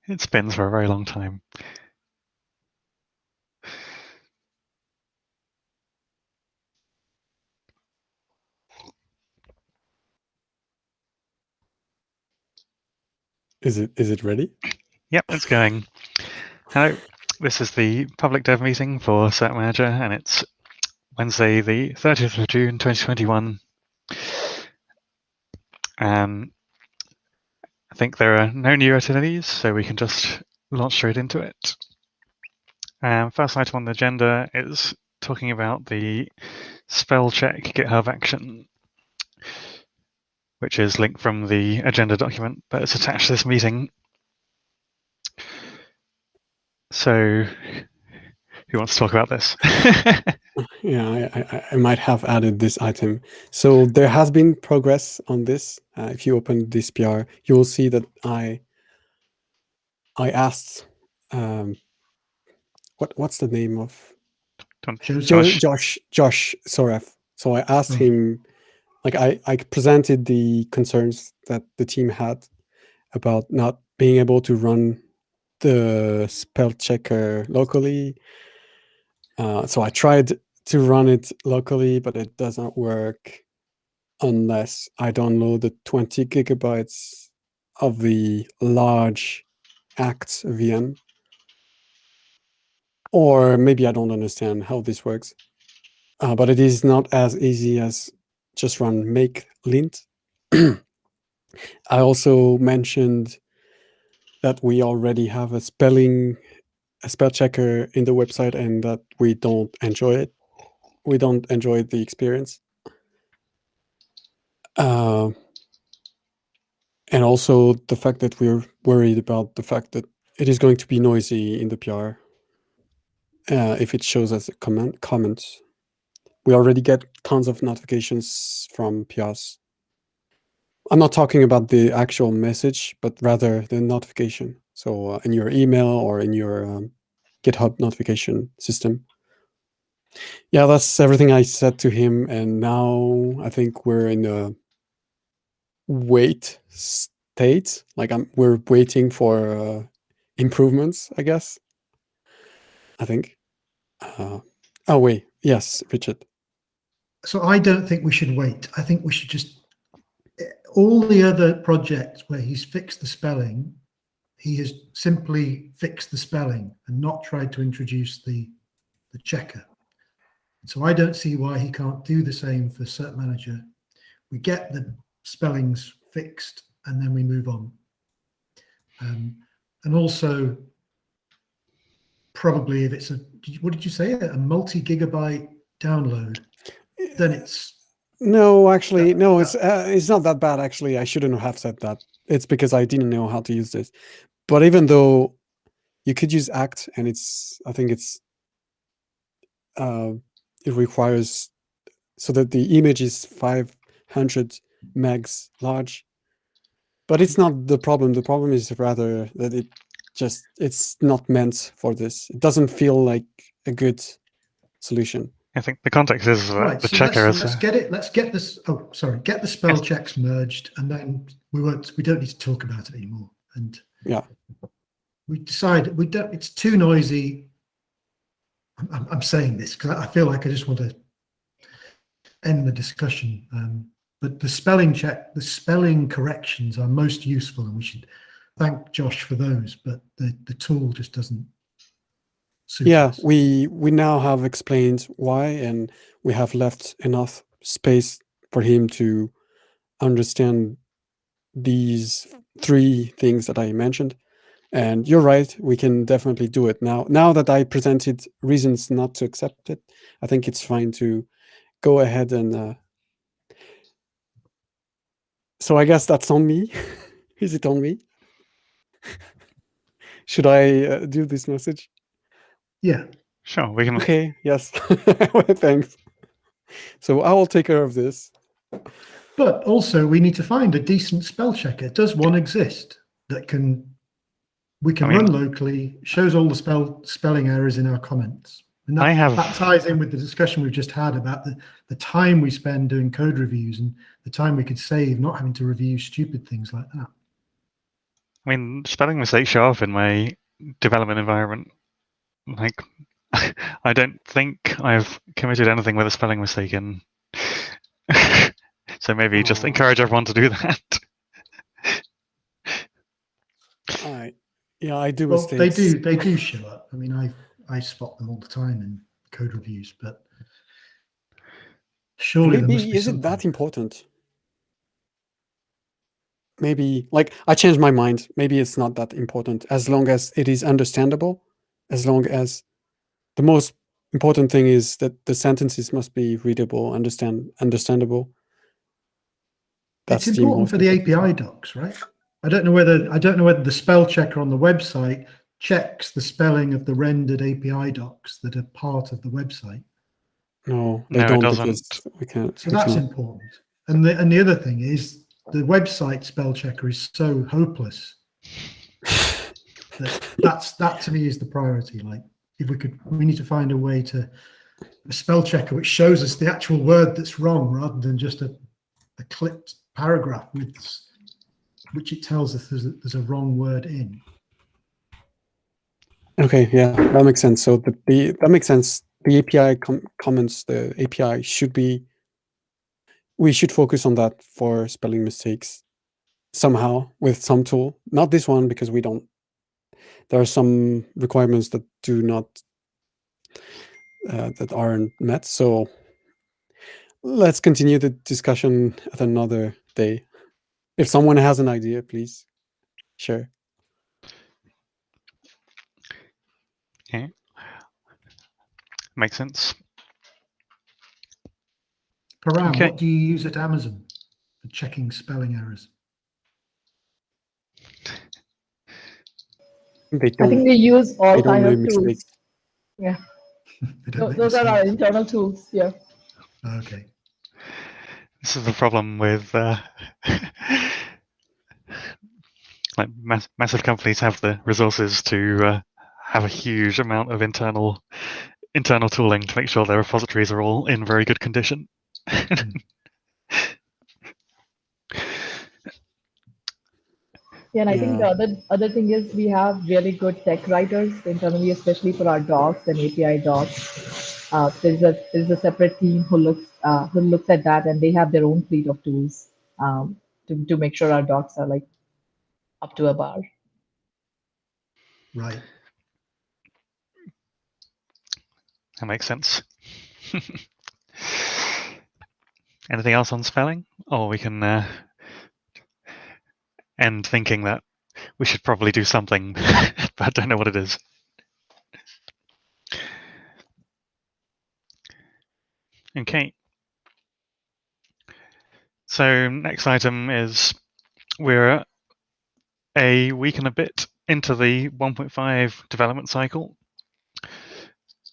It spins for a very long time. Is it ready? Yep, it's going. Hello, this is the public dev meeting for cert-manager, and it's Wednesday, the 30th of June, 2021. I think there are no new attendees, so we can just launch straight into it. First item on the agenda is talking about the spell check GitHub action, which is linked from the agenda document, but it's attached to this meeting. So, who wants to talk about this? Yeah, I might have added this item. So there has been progress on this. If you open this PR, you will see that I asked, what's the name of Josh Soref. So I asked him, like I presented the concerns that the team had about not being able to run the spell checker locally. So I tried to run it locally, but it doesn't work unless I download the 20 gigabytes of the large Act VM. Or maybe I don't understand how this works. But it is not as easy as just run make lint. I also mentioned that we already have a spell checker in the website and that we don't enjoy it. We don't enjoy the experience. And also the fact that we're worried about the fact that it is going to be noisy in the PR if it shows as a comment. We already get tons of notifications from PRs. I'm not talking about the actual message, but rather the notification. So in your email or in your GitHub notification system. Yeah, that's everything I said to him. And now I think we're in a wait state. Like we're waiting for improvements, I guess. I think. Oh, wait. Yes, Richard. So I don't think we should wait. I think we should just, all the other projects where he's fixed the spelling, he has simply fixed the spelling and not tried to introduce the checker. So I don't see why he can't do the same for cert-manager. We get the spellings fixed and then we move on. And also, probably if it's what did you say, a multi-gigabyte download, then it's... No, actually, no, it's not that bad, actually. I shouldn't have said that. It's because I didn't know how to use this. But even though you could use Act, and I think it requires so that the image is 500 megs large. But it's not the problem. The problem is rather that it's not meant for this. It doesn't feel like a good solution. I think the context is right, the so checker is... Let's get this. Oh, sorry. Get the spell checks merged, and then we don't need to talk about it anymore. And yeah, we decided we don't. It's too noisy. I'm saying this because I feel like I just want to end the discussion. But the spelling corrections are most useful, and we should thank Josh for those. But the tool just doesn't. Yeah, we now have explained why, and we have left enough space for him to understand these 3 things that I mentioned. And you're right, we can definitely do it now. Now that I presented reasons not to accept it, I think it's fine to go ahead and... So I guess that's on me. Is it on me? Should I do this message? Yeah. Sure, we can... Okay, yes. Thanks. So I will take care of this. But also we need to find a decent spell checker. Does one exist that we can run locally, shows all the spelling errors in our comments? And that ties in with the discussion we've just had about the time we spend doing code reviews and the time we could save not having to review stupid things like that. I mean, spelling mistakes show up in my development environment. Like, I don't think I've committed anything with a spelling mistake in. So maybe just encourage everyone to do that. Yeah, I do Well, mistakes. they do show up. I mean, I spot them all the time in code reviews, but surely there must Maybe be is it something. that important? Maybe, like, I changed my mind. Maybe it's not that important, as long as it is understandable, as long as the most important thing is that the sentences must be readable, understandable. That's It's the important most for the important API thing. docs, right? I don't know whether the spell checker on the website checks the spelling of the rendered API docs that are part of the website. No, they No, it don't, doesn't. because we can't. So we that's cannot. important. And the other thing is the website spell checker is so hopeless that to me is the priority. Like, if we need to find a way to a spell checker which shows us the actual word that's wrong rather than just a clipped paragraph with which it tells us there's a wrong word in. Okay, yeah, that makes sense. So that makes sense. The API comments, the API should be. We should focus on that for spelling mistakes somehow with some tool. Not this one, because we don't. There are some requirements that do not that aren't met. So let's continue the discussion at another day. If someone has an idea, please share. Okay. Makes sense. Param, Okay. what do you use at Amazon for checking spelling errors? They I don't. think we use all They don't kind make of tools. mistakes. Yeah, They don't make those are our mistakes. internal tools. Yeah. Okay. This is the problem with like massive companies have the resources to have a huge amount of internal tooling to make sure their repositories are all in very good condition. Yeah, and I think Yeah. the other thing is we have really good tech writers internally, especially for our docs and API docs. There's a separate team who looks at that, and they have their own fleet of tools to make sure our docs are like up to a bar. Right. That makes sense. Anything else on spelling? Or we can end thinking that we should probably do something, but I don't know what it is. Okay. So next item is we're a week and a bit into the 1.5 development cycle.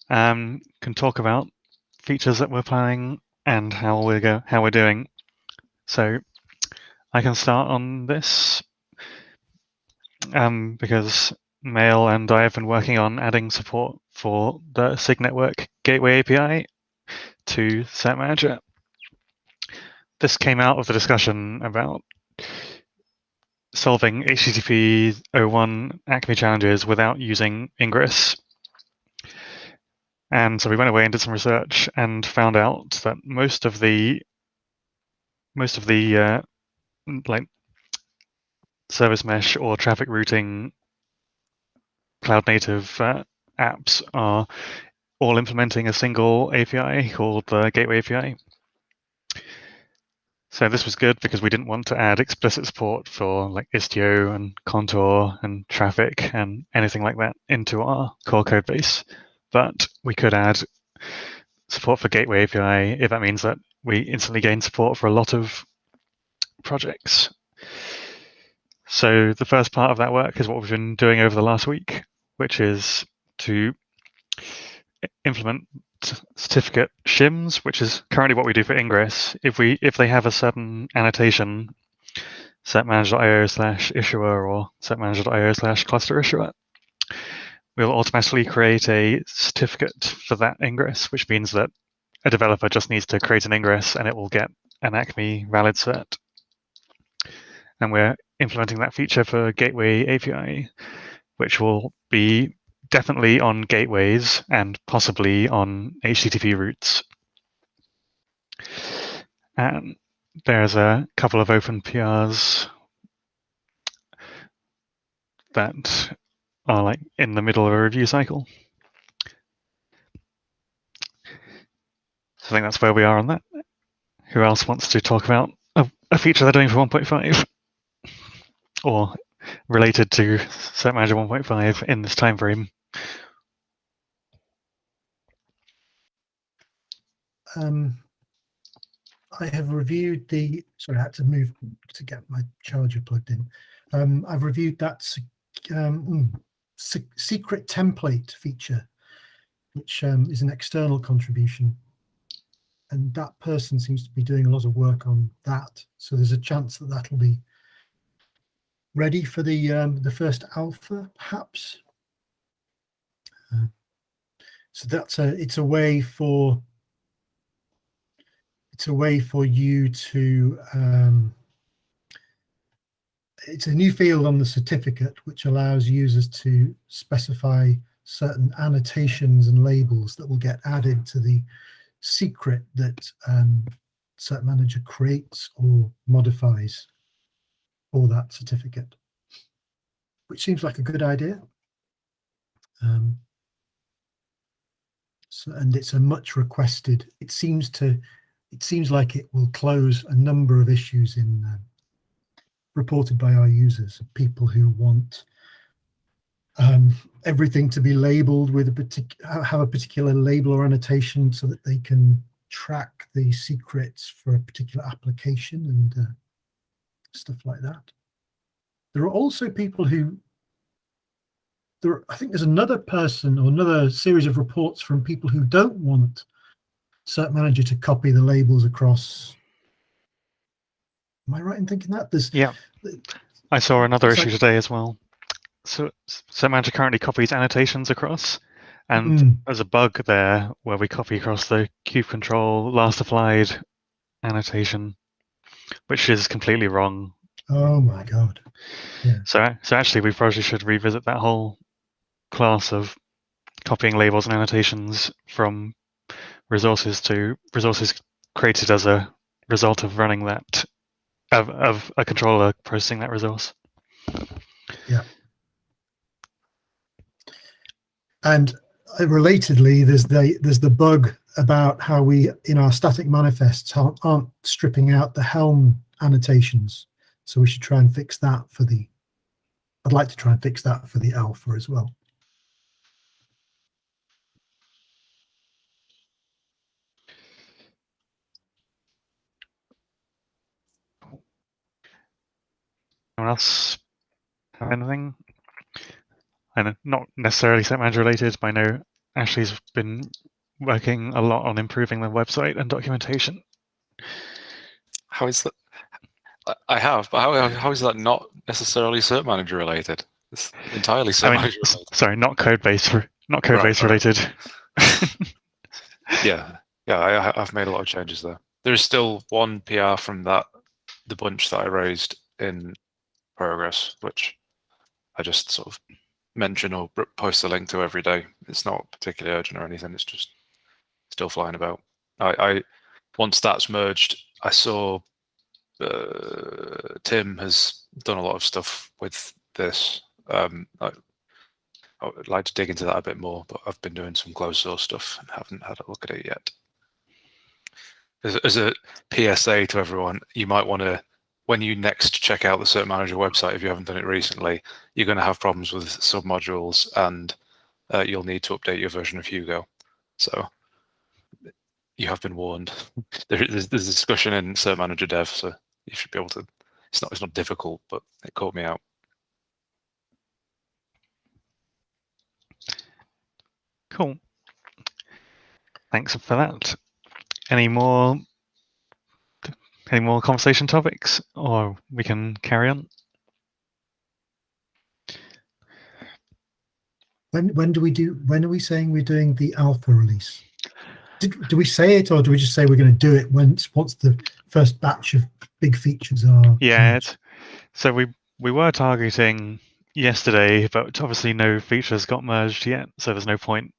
Can talk about features that we're planning and how we're doing. So I can start on this because Mail and I have been working on adding support for the SIG network gateway API to cert-manager. This came out of the discussion about solving HTTP 01 Acme challenges without using Ingress. And so we went away and did some research and found out that most of the like service mesh or traffic routing cloud native apps are all implementing a single API called the Gateway API. So this was good because we didn't want to add explicit support for like Istio and Contour and traffic and anything like that into our core code base. But we could add support for Gateway API if that means that we instantly gain support for a lot of projects. So the first part of that work is what we've been doing over the last week, which is to implement certificate shims, which is currently what we do for Ingress. If they have a certain annotation, cert-manager.io/issuer or cert-manager.io/cluster issuer, we'll automatically create a certificate for that Ingress, which means that a developer just needs to create an Ingress and it will get an Acme valid cert. And we're implementing that feature for Gateway API, which will be definitely on gateways and possibly on HTTP routes. And there's a couple of open PRs that are like in the middle of a review cycle. So I think that's where we are on that. Who else wants to talk about a feature they're doing for 1.5 or related to cert-manager 1.5 in this time frame? I have reviewed the, sorry, I had to move to get my charger plugged in. I've reviewed that secret template feature, which is an external contribution. And that person seems to be doing a lot of work on that. So there's a chance that that'll be ready for the first alpha, perhaps. So that's it's a way for you to it's a new field on the certificate which allows users to specify certain annotations and labels that will get added to the secret that cert-manager creates or modifies for that certificate, which seems like a good idea. And it's a much requested. It seems like it will close a number of issues in reported by our users, people who want everything to be labeled with have a particular label or annotation so that they can track the secrets for a particular application and stuff like that. There are also people who, I think there's another person or another series of reports from people who don't want cert-manager to copy the labels across. Am I right in thinking that? Yeah, I saw another issue today as well. So cert-manager currently copies annotations across, and there's a bug there where we copy across the kube control last applied annotation, which is completely wrong. Oh my god! Yeah. So actually, we probably should revisit that whole class of copying labels and annotations from resources to resources created as a result of running that of a controller processing that resource. Yeah. And relatedly, there's the bug about how we in our static manifests aren't stripping out the Helm annotations. So we should try and fix that for the. I'd like to try and fix that for the alpha as well. Anyone else have anything? And not necessarily cert-manager related, but I know Ashley's been working a lot on improving the website and documentation. How is that? I have, but how is that not necessarily cert-manager related? It's entirely cert-manager related. Sorry, not code-based related. Yeah, I've made a lot of changes there. There's still one PR from the bunch that I raised in progress, which I just sort of mention or post a link to every day. It's not particularly urgent or anything. It's just still flying about. I once that's merged, I saw Tim has done a lot of stuff with this. I would like to dig into that a bit more, but I've been doing some closed source stuff and haven't had a look at it yet. As a PSA to everyone, you might want to, when you next check out the cert-manager website, if you haven't done it recently, you're going to have problems with submodules, and you'll need to update your version of Hugo. So you have been warned. There's discussion in cert-manager dev, so you should be able to. It's not difficult, but it caught me out. Cool. Thanks for that. Any more conversation topics, or we can carry on? When are we saying we're doing the alpha release? Do we say it, or do we just say we're going to do it once the first batch of big features are? Yeah, so We were targeting yesterday, but obviously no features got merged yet, so there's no point.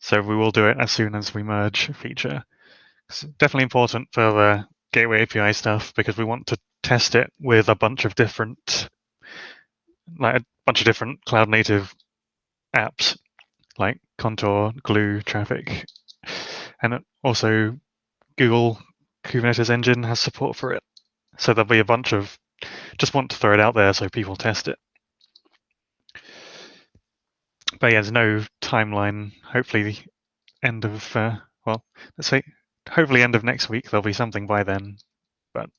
So we will do it as soon as we merge a feature. It's definitely important for the Gateway API stuff because we want to test it with a bunch of different cloud native apps like Contour, Glue, Traffic, and also Google Kubernetes Engine has support for it. So there'll be a bunch of, just want to throw it out there so people test it. But yeah, there's no timeline. Hopefully the end of, well, let's say, hopefully end of next week, there'll be something by then. But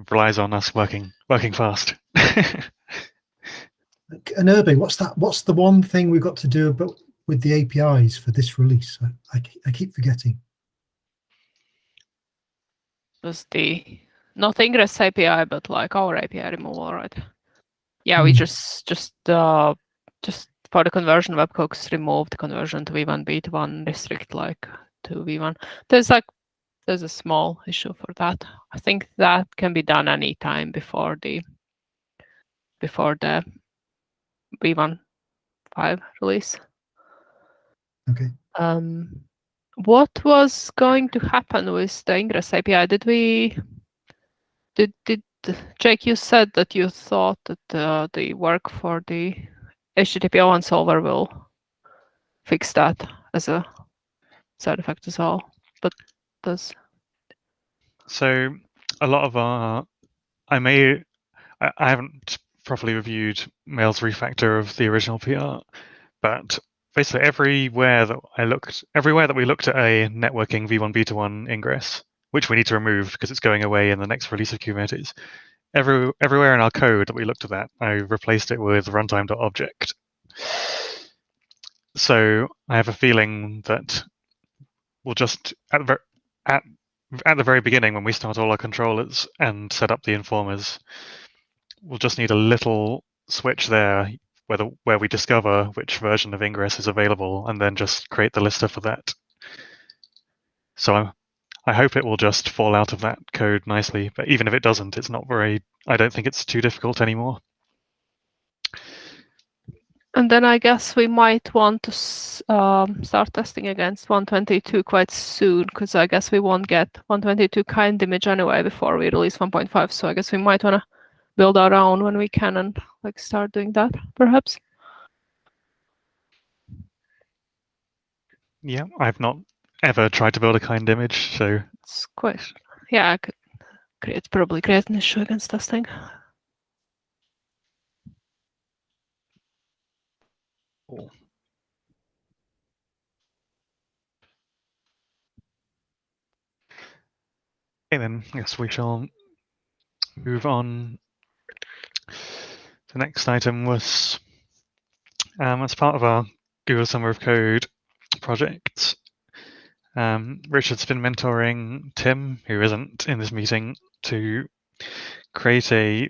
relies on us working fast. And Irby, what's the one thing we've got to do about with the APIs for this release? I keep forgetting. Was the not Ingress API, but like our API removal, right? Yeah, we just for the conversion webhooks, remove the conversion to V1 B1, restrict like to V1. There's a small issue for that. I think that can be done anytime before the V1.5 release. Okay. What was going to happen with the Ingress API? Did Jake, you said that you thought that the work for the HTTP-01 solver will fix that as a side effect as well, but does... So a lot of our, I haven't properly reviewed Mail's refactor of the original PR, but basically everywhere that we looked at a networking V1 B1 ingress, which we need to remove because it's going away in the next release of Kubernetes, everywhere in our code that we looked at that, I replaced it with runtime.object. So I have a feeling that we'll just, at the very beginning when we start all our controllers and set up the informers, we'll just need a little switch there where we discover which version of Ingress is available and then just create the lister for that. So I hope it will just fall out of that code nicely, but even if it doesn't, I don't think it's too difficult anymore. And then I guess we might want to start testing against 122 quite soon, because I guess we won't get 122 kind image anyway before we release 1.5. So I guess we might want to build our own when we can and like start doing that, perhaps. Yeah, I've not ever tried to build a kind image, so it's quite, yeah, I could probably create an issue against testing. Cool. Okay, then, yes, we shall move on. The next item was, as part of our Google Summer of Code project, Richard's been mentoring Tim, who isn't in this meeting, to create a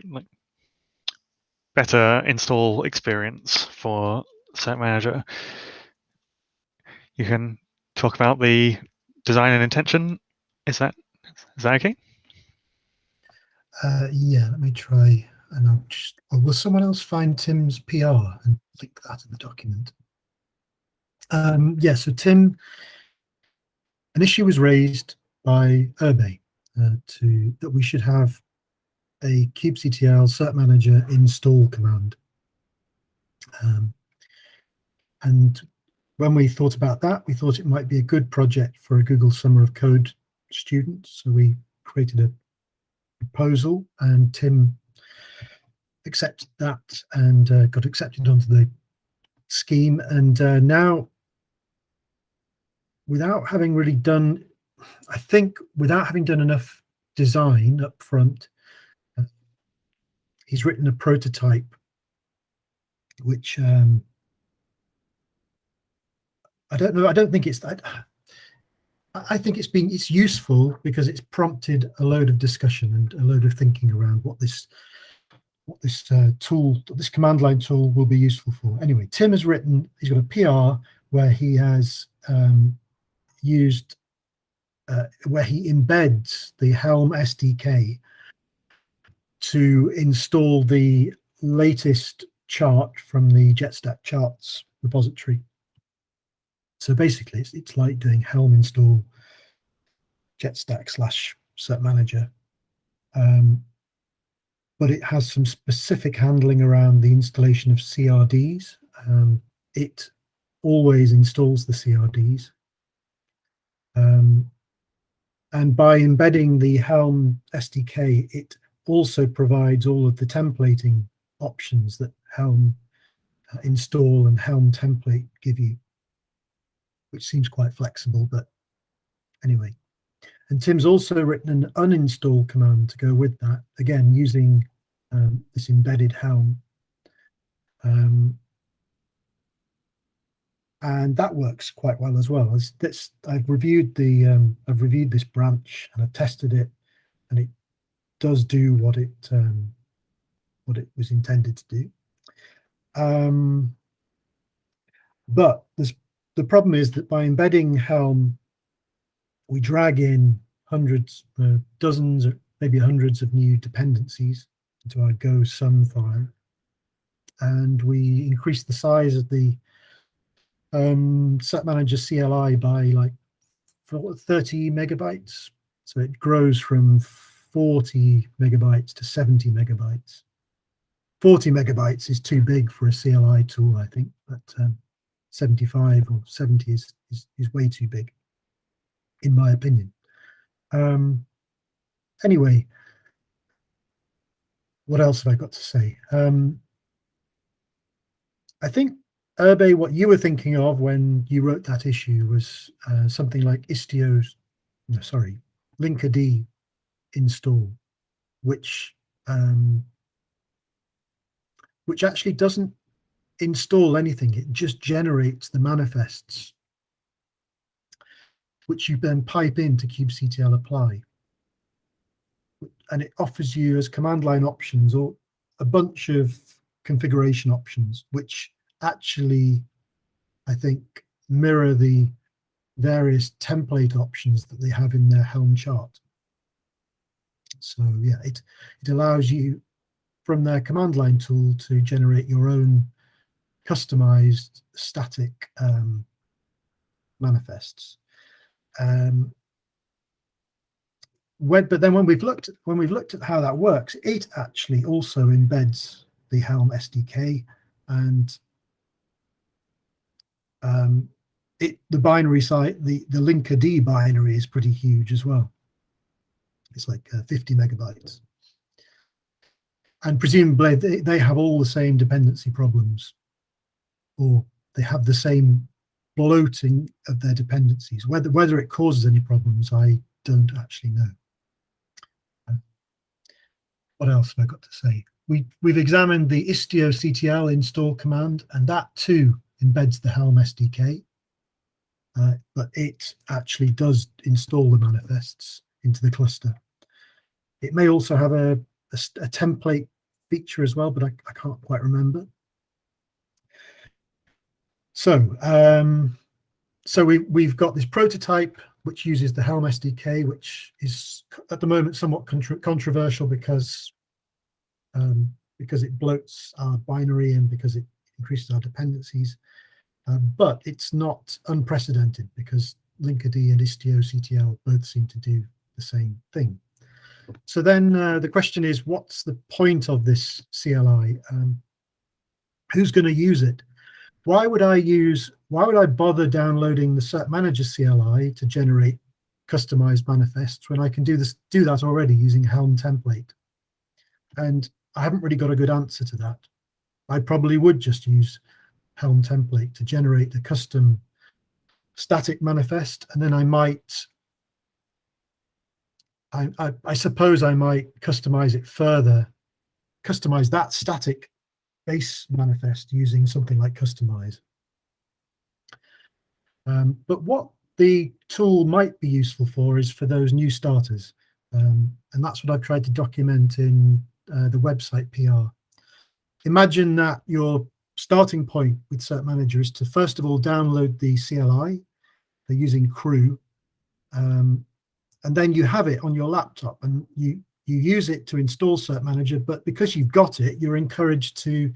better install experience for cert-manager. You can talk about the design and intention. Is that okay? Yeah, let me try, and I'll just. Or will someone else find Tim's PR and link that in the document? Yeah. So Tim, an issue was raised by Urbe that we should have a kubectl cert-manager install command. And when we thought about that, we thought it might be a good project for a Google Summer of Code student. So we created a proposal, and Tim accepted that and got accepted onto the scheme. And now, without having really done, I think, without having done enough design up front, he's written a prototype, which I don't know. I don't think it's that. I think it's useful because it's prompted a load of discussion and a load of thinking around what this tool, this command line tool, will be useful for. Anyway, Tim has written. He's got a PR where he has used where he embeds the Helm SDK to install the latest chart from the JetStack charts repository. So basically, it's like doing helm install JetStack / cert-manager. But it has some specific handling around the installation of CRDs. It always installs the CRDs. And by embedding the Helm SDK, it also provides all of the templating options that Helm install and Helm template give you, which seems quite flexible, but anyway. And Tim's also written an uninstall command to go with that, again, using this embedded Helm. And that works quite well as well. I've reviewed this branch and I've tested it, and it does do what it was intended to do. But the problem is that by embedding Helm, we drag in hundreds, dozens, or maybe hundreds of new dependencies into our Go sum file, and we increase the size of the cert-manager CLI by like 30 megabytes. So it grows from 40 megabytes to 70 megabytes. 40 megabytes is too big for a CLI tool, I think, but 75 or 70 is way too big, in my opinion. Anyway, what else have I got to say? I think, Urbe, what you were thinking of when you wrote that issue was something like Linkerd install, which actually doesn't install anything. It just generates the manifests, which you then pipe into kubectl apply. And it offers you as command line options or a bunch of configuration options, which actually, I think, mirror the various template options that they have in their Helm chart. So yeah, it allows you from their command line tool to generate your own customized static manifests. But then when we've looked at how that works, it actually also embeds the Helm SDK, and the binary site, the Linkerd binary is pretty huge as well. It's like 50 megabytes. And presumably they have all the same dependency problems, or they have the same bloating of their dependencies. Whether it causes any problems, I don't actually know. What else have I got to say? We've examined the istioctl install command, and that too embeds the Helm SDK, but it actually does install the manifests into the cluster. It may also have a template feature as well, but I can't quite remember. So we've got this prototype which uses the Helm SDK, which is at the moment somewhat controversial because it bloats our binary and because it increases our dependencies. But it's not unprecedented because Linkerd and istioctl both seem to do the same thing. So then the question is, what's the point of this CLI? Who's going to use it? Why would I bother downloading the cert-manager CLI to generate customized manifests when I can do that already using Helm template? And I haven't really got a good answer to that. I probably would just use Helm template to generate a custom static manifest, and then I suppose I might customize it further, customize that static base manifest using something like Kustomize. But what the tool might be useful for is for those new starters. And that's what I've tried to document in the website PR. Imagine that your starting point with cert-manager is to first of all download the CLI using Crew, and then you have it on your laptop, and you you use it to install cert-manager, but because you've got it, you're encouraged to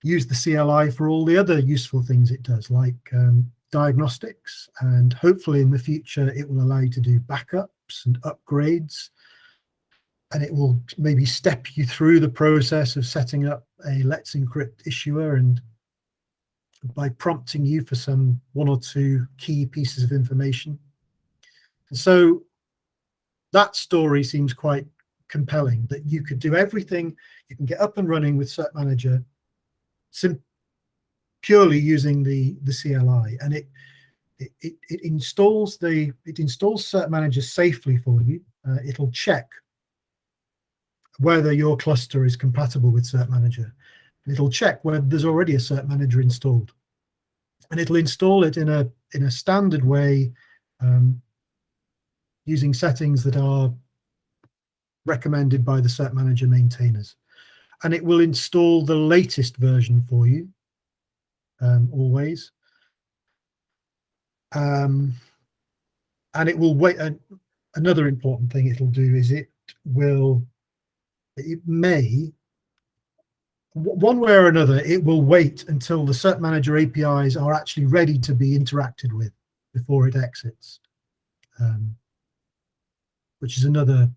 use the CLI for all the other useful things it does, like diagnostics, and hopefully in the future it will allow you to do backups and upgrades, and it will maybe step you through the process of setting up a Let's Encrypt issuer, and by prompting you for some 1 or 2 key pieces of information. And so that story seems quite compelling, that you could do everything, you can get up and running with cert-manager purely using the CLI, and it installs cert-manager safely for you. It'll check whether your cluster is compatible with cert-manager. It'll check whether there's already a cert-manager installed, and it'll install it in a standard way, using settings that are recommended by the cert-manager maintainers. And it will install the latest version for you, always. And it will wait. Another important thing it'll do is it may, one way or another, it will wait until the cert-manager APIs are actually ready to be interacted with before it exits, which is another.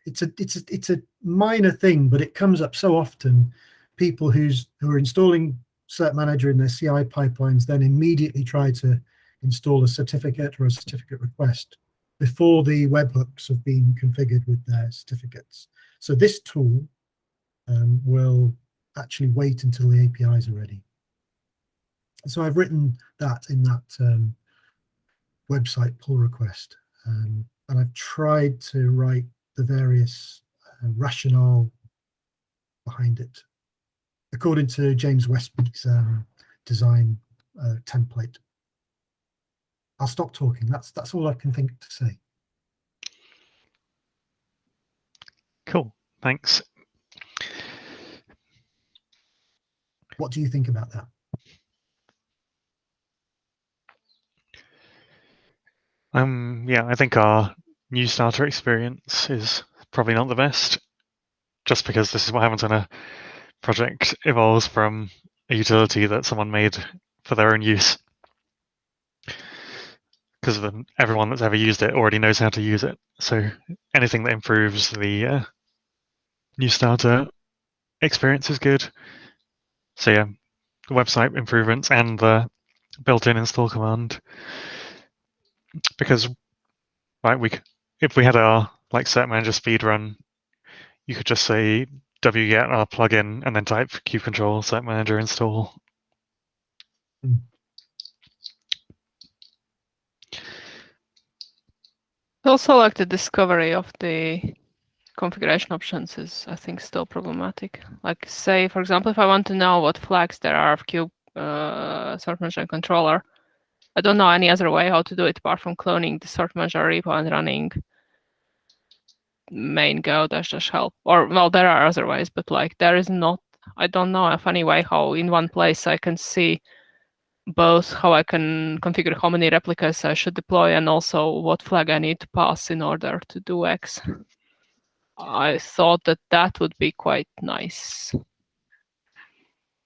It's a minor thing, but it comes up so often. People who are installing cert-manager in their CI pipelines then immediately try to install a certificate or a certificate request before the webhooks have been configured with their certificates. So this tool will actually wait until the APIs are ready. So I've written that in that website pull request, and I've tried to write the various rationale behind it according to James Westby's design template. I'll stop talking. That's all I can think to say. Cool, thanks. What do you think about that? Yeah, I think our new starter experience is probably not the best, just because this is what happens when a project evolves from a utility that someone made for their own use. Because everyone that's ever used it already knows how to use it. So anything that improves the new starter experience is good. So yeah, the website improvements and the built-in install command. Because if we had our cert-manager speed run, you could just say wget our plugin and then type kubectl cert-manager install. Also, like the discovery of the configuration options is, I think, still problematic. Like, say, for example, if I want to know what flags there are of kube cert-manager controller, I don't know any other way how to do it apart from cloning the cert-manager repo and running main go -help. Or, well, there are other ways, but like there is not, I don't know of any way how in one place I can see both how I can configure how many replicas I should deploy and also what flag I need to pass in order to do X. I thought that would be quite nice.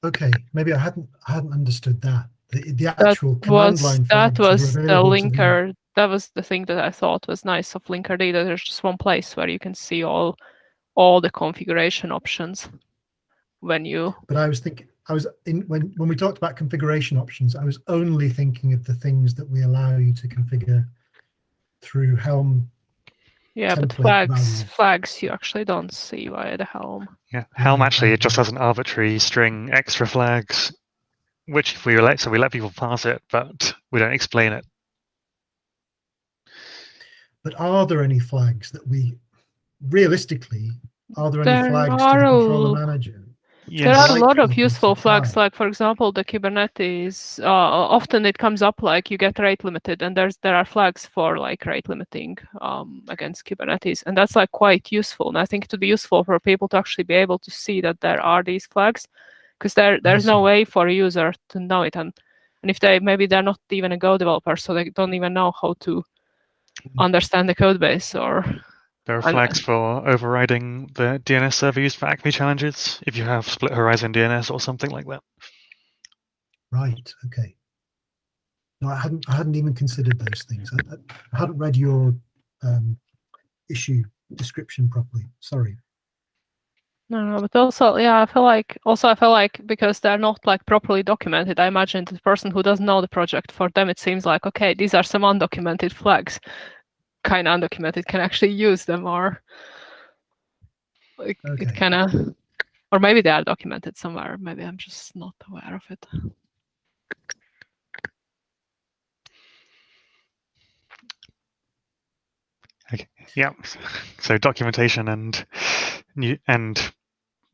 Okay, maybe I hadn't understood that. The actual command line flags that was were the available to linker. That was the thing that I thought was nice of Linkerd, that there's just one place where you can see all the configuration options when you. But I was thinking, when we talked about configuration options, I was only thinking of the things that we allow you to configure through Helm. Yeah, but flags you actually don't see via the Helm. Yeah, Helm actually it just has an arbitrary string extra flags, which if we let people pass it, but we don't explain it. But are there any flags that we realistically? Are there any flags to the controller manager? Yes. There are a lot of useful flags, like for example, the Kubernetes. Often it comes up like you get rate limited, and there are flags for like rate limiting against Kubernetes, and that's like quite useful. And I think it would be useful for people to actually be able to see that there are these flags, because there's no way for a user to know it, and if maybe they're not even a Go developer, so they don't even know how to understand the code base or. There are And- flags for overriding the DNS server used for Acme challenges if you have split horizon DNS or something like that. Right. Okay. No, I hadn't even considered those things. I hadn't read your issue description properly. Sorry. No, but also, yeah, I feel like because they're not like properly documented, I imagine the person who doesn't know the project, for them it seems like, okay, these are some undocumented flags, kind of undocumented, can actually use them, or like it Okay. kind of, or maybe they are documented somewhere. Maybe I'm just not aware of it. Okay. Yeah. So documentation and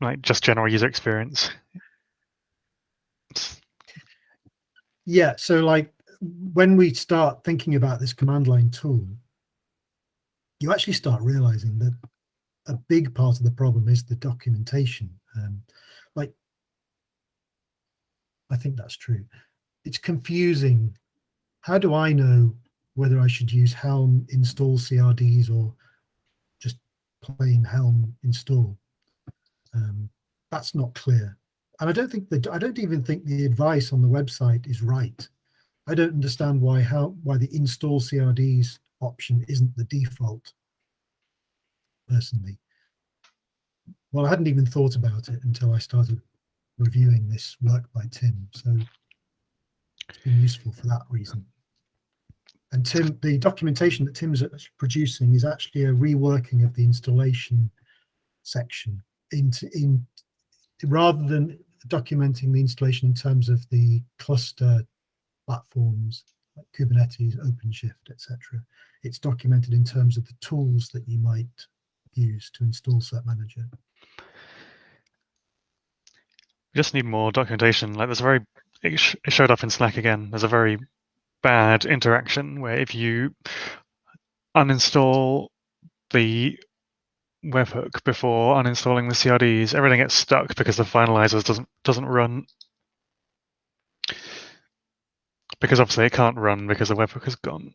like just general user experience. Yeah. So like when we start thinking about this command line tool, you actually start realizing that a big part of the problem is the documentation. Like, I think that's true. It's confusing. How do I know whether I should use Helm install CRDs or just plain Helm install? That's not clear. And I don't even think the advice on the website is right. I don't understand why the install CRDs option isn't the default, personally. Well, I hadn't even thought about it until I started reviewing this work by Tim. So it's been useful for that reason. And Tim, the documentation that Tim's producing is actually a reworking of the installation section rather than documenting the installation in terms of the cluster platforms like Kubernetes, OpenShift, etc. It's documented in terms of the tools that you might use to install cert-manager. We just need more documentation. Like it showed up in Slack again. There's a very bad interaction where if you uninstall the webhook before uninstalling the CRDs, everything gets stuck because the finalizers doesn't run. Because obviously it can't run because the webhook is gone.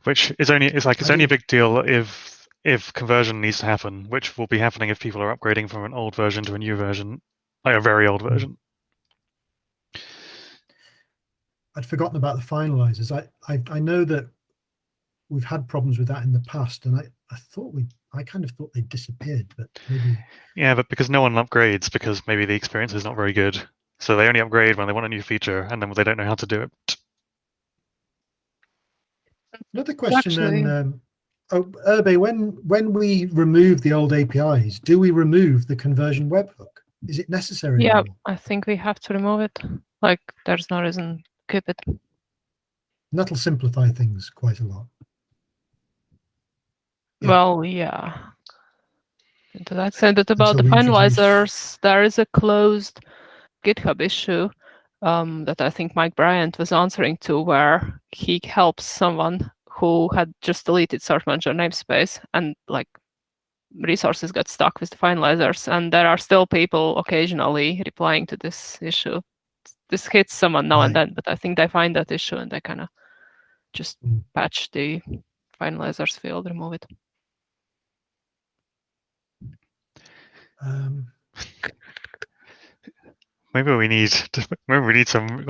Which is only a big deal if conversion needs to happen, which will be happening if people are upgrading from an old version to a new version, like a very old version. I'd forgotten about the finalizers. I know that we've had problems with that in the past, and I kind of thought they disappeared, but maybe. Yeah, but because no one upgrades because maybe the experience is not very good, so they only upgrade when they want a new feature, and then they don't know how to do it. Another question then. Urbe, when we remove the old APIs, do we remove the conversion webhook? Is it necessary Yeah, anymore? I think we have to remove it. Like, there's no reason to keep it. And that'll simplify things quite a lot. Yeah. Well, yeah. And to that extent, but about Until the we introduce- finalizers, there is a closed GitHub issue that I think Mike Bryant was answering to, where he helps someone who had just deleted cert-manager namespace, and like resources got stuck with the finalizers, and there are still people occasionally replying to this issue. This hits someone now and then, but I think they find that issue and they kind of just patch the finalizers field, remove it. Maybe we need some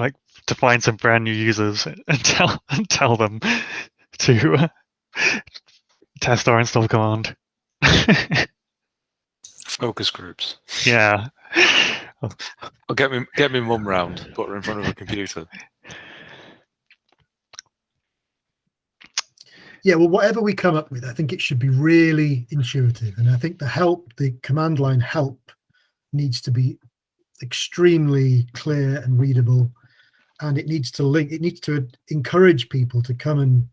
to find some brand new users and tell them to test our install command. Focus groups. Yeah. I'll get me mum round, put her in front of a computer. Yeah, well, whatever we come up with, I think it should be really intuitive. And I think the command line help needs to be extremely clear and readable. And it needs to encourage people to come and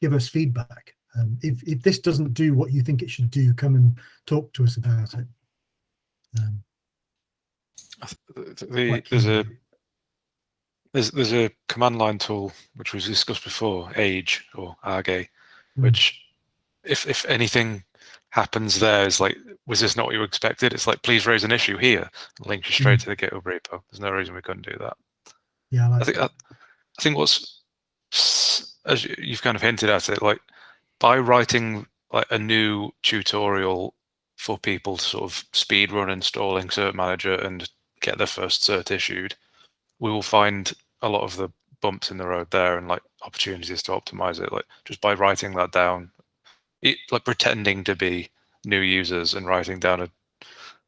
give us feedback. If this doesn't do what you think it should do, come and talk to us about it. There's a command line tool which was discussed before, Age or Arge, which if anything happens there, is like, was this not what you expected? It's like, please raise an issue here, links you straight to the GitHub repo. There's no reason we couldn't do that. Yeah, I think what's, as you've kind of hinted at it, like by writing like a new tutorial for people to sort of speed run installing cert-manager and get their first cert issued, we will find a lot of the bumps in the road there and like opportunities to optimize it. Like just by writing that down, like pretending to be new users and writing down a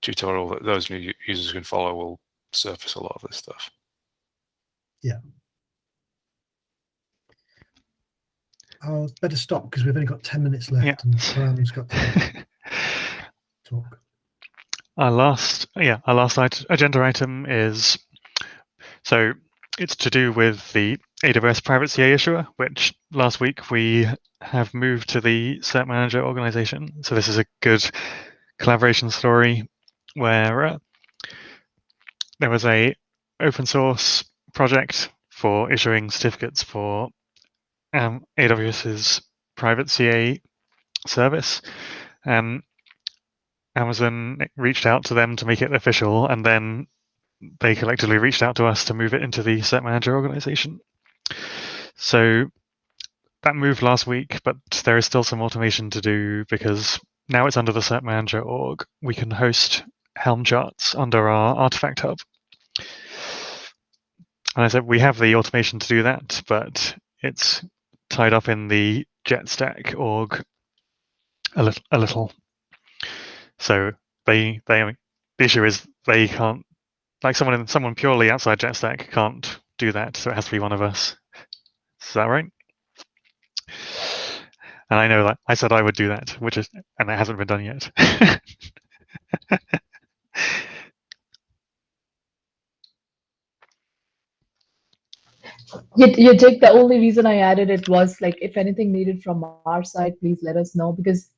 tutorial that those new users can follow will surface a lot of this stuff. Yeah. I'll better stop because we've only got 10 minutes left, Yeah. and Param's got to talk. Our last agenda item is, so it's to do with the AWS private CA issuer, which last week we have moved to the cert-manager organization. So this is a good collaboration story where there was a open source project for issuing certificates for AWS's private CA service. Amazon reached out to them to make it official, and then they collectively reached out to us to move it into the cert-manager organization. So that moved last week, but there is still some automation to do because now it's under the cert-manager org. We can host Helm charts under our artifact hub. And I said we have the automation to do that, but it's tied up in the JetStack org a little. So the issue is they can't, like someone purely outside JetStack can't do that, so it has to be one of us. Is that right? And I know that I said I would do that, and it hasn't been done yet. You take the only reason I added it was like if anything needed from our side, please let us know, because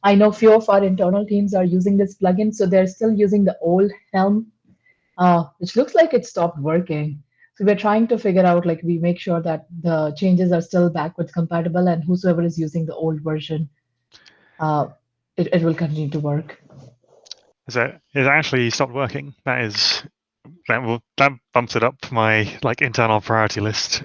I know few of our internal teams are using this plugin, so they're still using the old Helm, which looks like it stopped working. So we're trying to figure out, like, we make sure that the changes are still backwards compatible, and whosoever is using the old version, it will continue to work. So it actually stopped working. That bumps it up my like internal priority list.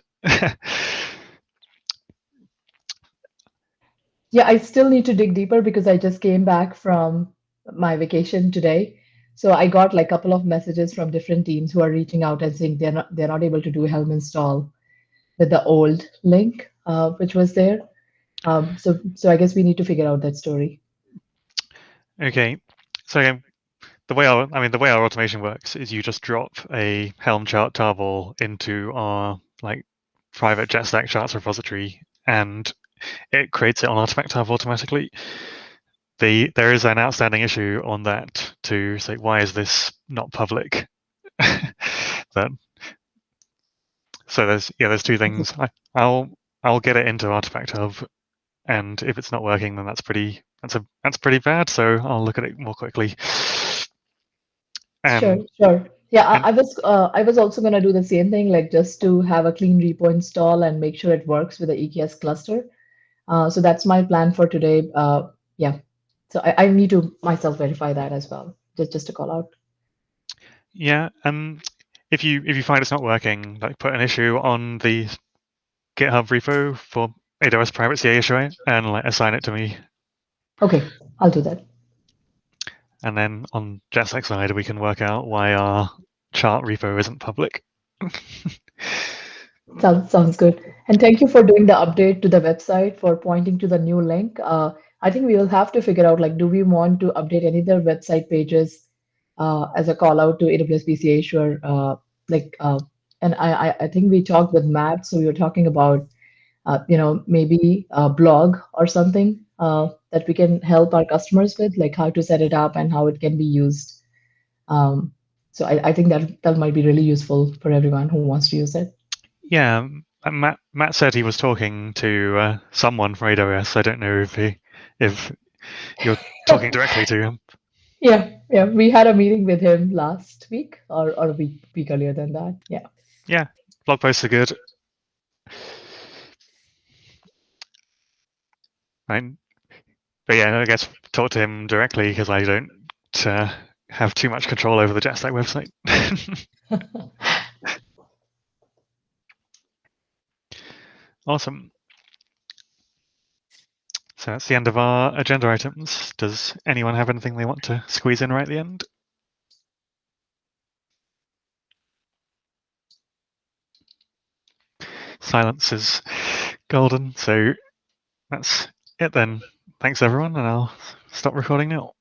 Yeah, I still need to dig deeper because I just came back from my vacation today. So I got like a couple of messages from different teams who are reaching out and saying they're not able to do Helm install with the old link, which was there. So I guess we need to figure out that story. Okay, so the way our automation works is you just drop a Helm chart tarball into our like private JetStack charts repository, and it creates it on Artifact Hub automatically. There is an outstanding issue on that to say why is this not public. So there's two things. I'll get it into Artifact Hub, and if it's not working, then that's pretty bad. So I'll look at it more quickly. Sure. Yeah, I was also gonna do the same thing, like just to have a clean repo install and make sure it works with the EKS cluster. So that's my plan for today. Yeah. So I need to myself verify that as well, just to call out. Yeah. If you find it's not working, like put an issue on the GitHub repo for AWS private CA issue and like assign it to me. Okay, I'll do that. And then on JetStack side, we can work out why our chart repo isn't public. Sounds good. And thank you for doing the update to the website, for pointing to the new link. I think we will have to figure out, like, do we want to update any other website pages as a call out to AWS PCA Issuer? And I think we talked with Matt, so we were talking about, maybe a blog or something that we can help our customers with, like how to set it up and how it can be used. So I think that might be really useful for everyone who wants to use it. Yeah, Matt said he was talking to someone from AWS. I don't know if you're talking directly to him. Yeah. We had a meeting with him last week or a week earlier than that. Yeah. Yeah, blog posts are good. Right. But yeah, I guess talk to him directly because I don't have too much control over the JetStack website. Awesome. So that's the end of our agenda items. Does anyone have anything they want to squeeze in right at the end? Silence is golden, so that's it then. Thanks everyone, and I'll stop recording now.